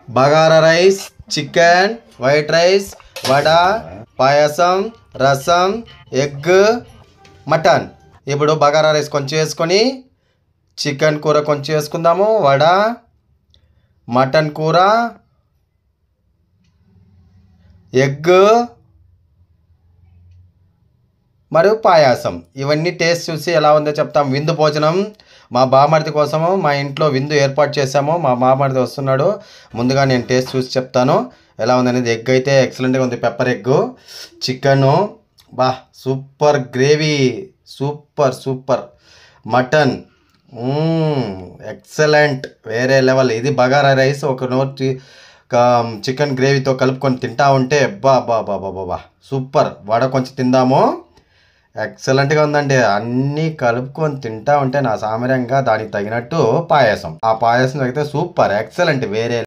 Bagara rice, chicken, white rice, vada, payasam, rasam, egg, mutton. ఇప్పుడు bagara rice కొంచెం వేసుకొని చికెన్ కూర కొంచెం వేసుకుందాము, వడ, మటన్ కూర, ఎగ్ మరియు పాయాసం. ఇవన్నీ టేస్ట్ చూసి ఎలా ఉందో చెప్తాం. విందు భోజనం మా బామర్ది కోసము మా ఇంట్లో విందు ఏర్పాటు చేశాము. మా బామర్ది వస్తున్నాడు. ముందుగా నేను టేస్ట్ చూసి చెప్తాను ఎలా ఉందనేది. ఎగ్ అయితే ఎక్సలెంట్గా ఉంది, పెప్పర్ ఎగ్గు. చికెను బా super, gravy super super. Mutton excellent, వేరే లెవెల్. ఇది బగారా రైస్ ఒక నోటి చికెన్ గ్రేవీతో కలుపుకొని తింటా ఉంటే బా బా బా బా బా సూపర్. వడ కొంచెం తిందాము, ఎక్సలెంట్గా ఉందండి. అన్నీ కలుపుకొని తింటా ఉంటే నా సామర్యంగా దానికి తగినట్టు పాయసం. ఆ పాయసం అయితే సూపర్ ఎక్సలెంట్, వేరే